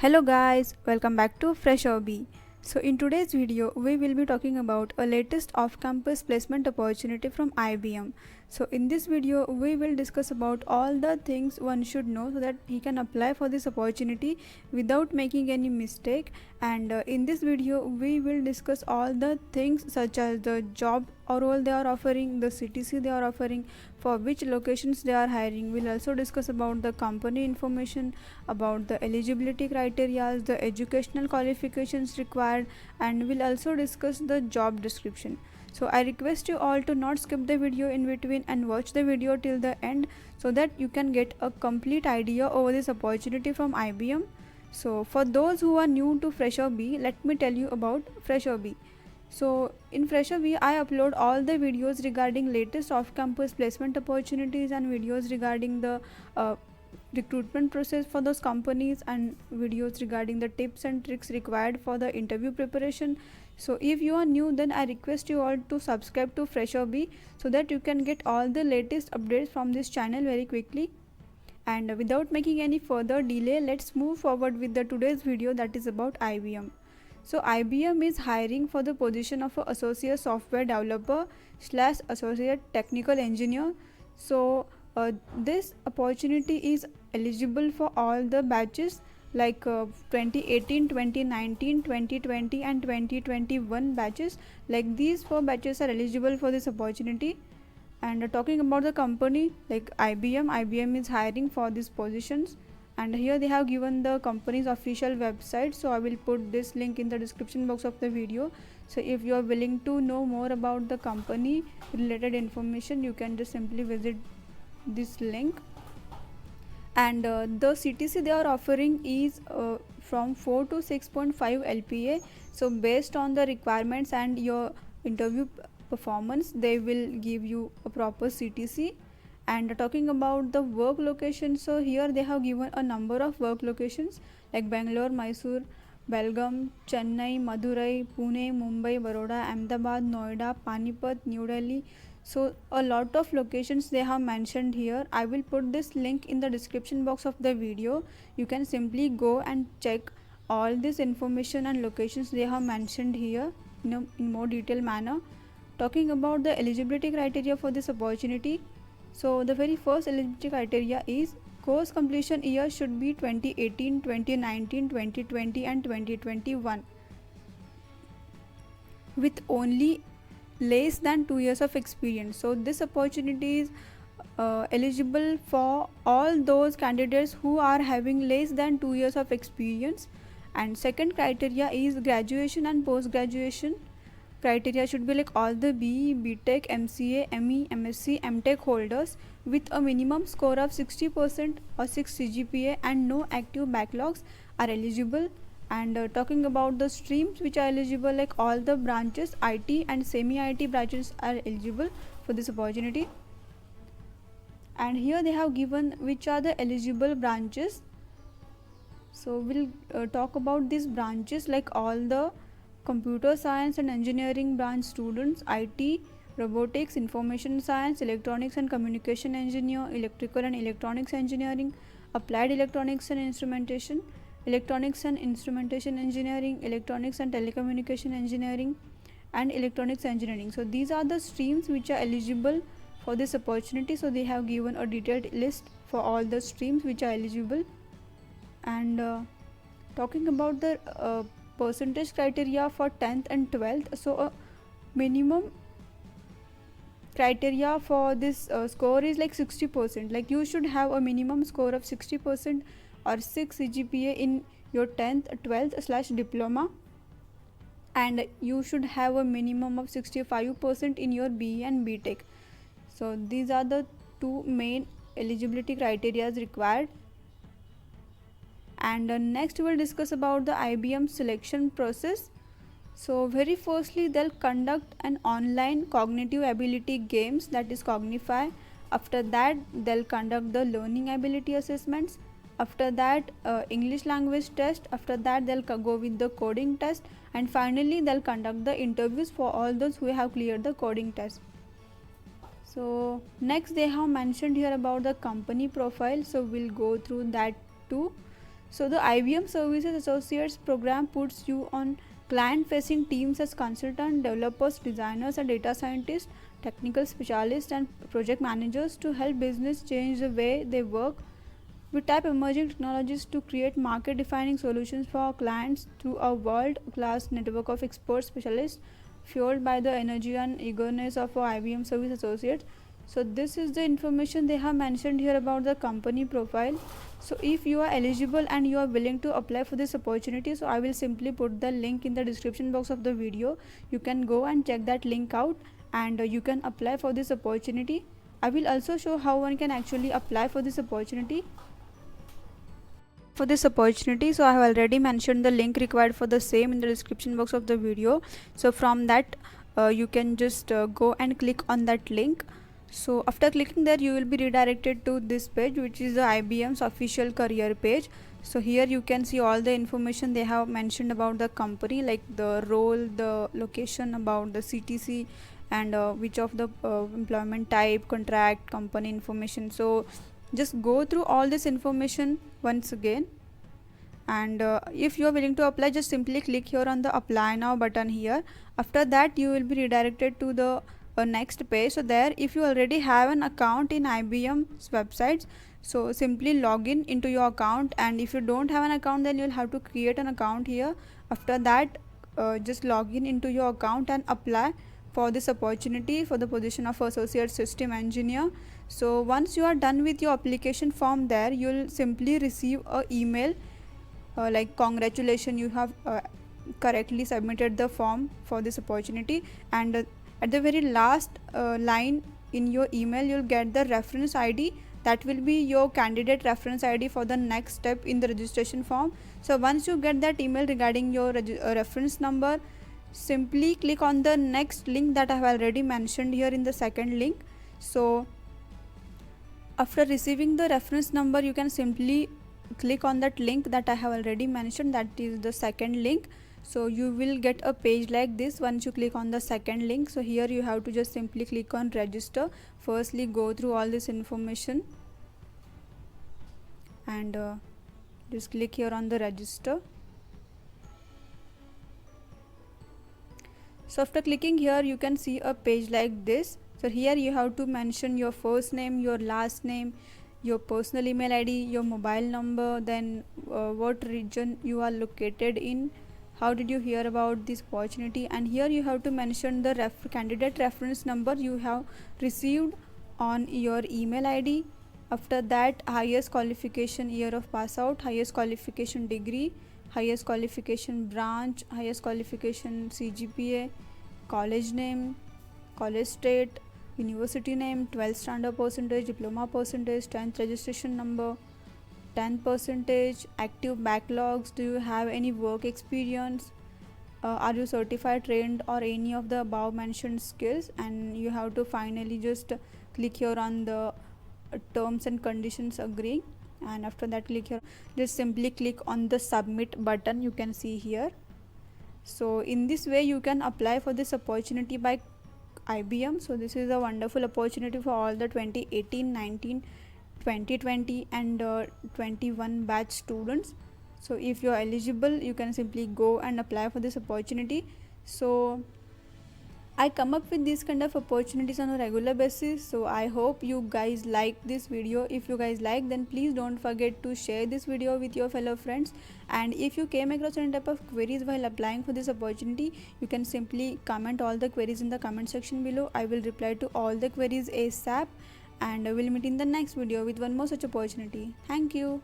Hello guys, welcome back to Fresh Hobby. So in today's video, we will be talking about a latest off-campus placement opportunity from IBM. So in this video, we will discuss about all the things one should know so that he can apply for this opportunity without making any mistake. And in this video, we will discuss all the things such as the job or role they are offering, the CTC they are offering, for which locations they are hiring. We'll also discuss about the company information, about the eligibility criteria, the educational qualifications required, and we'll also discuss the job description. So I request you all to not skip the video in between and watch the video till the end so that you can get a complete idea over this opportunity from IBM. So for those who are new to Fresher B, let me tell you about Fresher B. So in Fresher B, I upload all the videos regarding latest off-campus placement opportunities and videos regarding the recruitment process for those companies and videos regarding the tips and tricks required for the interview preparation. So if you are new, then I request you all to subscribe to Fresher B so that you can get all the latest updates from this channel very quickly. And without making any further delay, let's move forward with the today's video, that is about IBM. So IBM is hiring for the position of associate software developer slash associate technical engineer. So this opportunity is eligible for all the batches like 2018, 2019, 2020 and 2021 batches. Like these four batches are eligible for this opportunity. And talking about the company like IBM is hiring for these positions, and here they have given the company's official website. So I will put this link in the description box of the video. So if you are willing to know more about the company related information, you can just simply visit this link. And the CTC they are offering is from 4 to 6.5 LPA. So based on the requirements and your interview performance, they will give you a proper CTC. And talking about the work location, so here they have given a number of work locations like Bangalore, Mysore, Belgaum, Chennai, Madurai, Pune, Mumbai, Baroda, Ahmedabad, Noida, Panipat, New Delhi. So a lot of locations they have mentioned here. I will put this link in the description box of the video. You can simply go and check all this information and locations they have mentioned here in more detailed manner. Talking about the eligibility criteria for this opportunity, so the very first eligibility criteria is course completion year should be 2018, 2019, 2020 and 2021 with only less than 2 years of experience. So this opportunity is eligible for all those candidates who are having less than 2 years of experience. And second criteria is graduation and post graduation criteria should be like all the BE, BTech, MCA, ME, MSc, MTech holders with a minimum score of 60% or 6 CGPA and no active backlogs are eligible. And talking about the streams which are eligible, like all the branches, IT and semi-IT branches are eligible for this opportunity. And here they have given which are the eligible branches. So we'll talk about these branches, like all the computer science and engineering branch students, IT, robotics, information science, electronics and communication engineer, electrical and electronics engineering, applied electronics and instrumentation, electronics and instrumentation engineering, electronics and telecommunication engineering and electronics engineering. So these are the streams which are eligible for this opportunity. So they have given a detailed list for all the streams which are eligible. And talking about the percentage criteria for 10th and 12th, so a minimum criteria for this score is like 60%. Like you should have a minimum score of 60% or 6 CGPA in your 10th, 12th slash diploma, and you should have a minimum of 65% in your BE and BTech. So these are the two main eligibility criteria required. And next we'll discuss about the IBM selection process. So very firstly they'll conduct an online cognitive ability games, that is Cognify. After that they'll conduct the learning ability assessments. After that English language test. After that they'll go with the coding test, and finally they'll conduct the interviews for all those who have cleared the coding test. So next they have mentioned here about the company profile, so we'll go through that too. So the IBM Services Associates program puts you on client-facing teams as consultant, developers, designers, and data scientists, technical specialists, and project managers to help business change the way they work. We tap emerging technologies to create market-defining solutions for our clients through a world-class network of expert specialists, fueled by the energy and eagerness of our IBM Service Associates. So this is the information they have mentioned here about the company profile. So if you are eligible and you are willing to apply for this opportunity, so I will simply put the link in the description box of the video. You can go and check that link out, and you can apply for this opportunity. I will also show how one can actually apply for this opportunity. So I have already mentioned the link required for the same in the description box of the video. So from that you can just go and click on that link. So after clicking there, you will be redirected to this page, which is the IBM's official career page. So here you can see all the information they have mentioned about the company, like the role, the location, about the CTC, and which of the employment type, contract, company information. So just go through all this information once again, and if you are willing to apply, just simply click here on the apply now button here. After that you will be redirected to the next page. So there, if you already have an account in IBM's websites, so simply log in into your account, and if you don't have an account, then you'll have to create an account here. After that just log in into your account and apply for this opportunity for the position of associate system engineer. So once you are done with your application form, there you'll simply receive a email like congratulations, you have correctly submitted the form for this opportunity. And at the very last line in your email, you'll get the reference ID. That will be your candidate reference ID for the next step in the registration form. So once you get that email regarding your reference number, simply click on the next link that I have already mentioned here in the second link. So after receiving the reference number, you can simply click on that link that I have already mentioned, that is the second link. So you will get a page like this once you click on the second link. So here you have to just simply click on register. Firstly, go through all this information and just click here on the register. So after clicking here, you can see a page like this. So here you have to mention your first name, your last name, your personal email ID, your mobile number, then what region you are located in, how did you hear about this opportunity, and here you have to mention the candidate reference number you have received on your email ID. After that, highest qualification, year of pass out, highest qualification degree, highest qualification branch, highest qualification CGPA, college name, college state, university name, 12th standard percentage, diploma percentage, 10th registration number, 10 percentage, active backlogs, do you have any work experience, are you certified, trained, or any of the above mentioned skills. And you have to finally just click here on the terms and conditions agreeing, and after that click here, just simply click on the submit button you can see here. So in this way you can apply for this opportunity by IBM. So this is a wonderful opportunity for all the 2018, 19, 2020 and 21 batch students. So if you are eligible, you can simply go and apply for this opportunity. So I come up with these kind of opportunities on a regular basis. So I hope you guys like this video. If you guys like, then please don't forget to share this video with your fellow friends. And if you came across any type of queries while applying for this opportunity, you can simply comment all the queries in the comment section below. I will reply to all the queries ASAP, and I will meet in the next video with one more such opportunity. Thank you.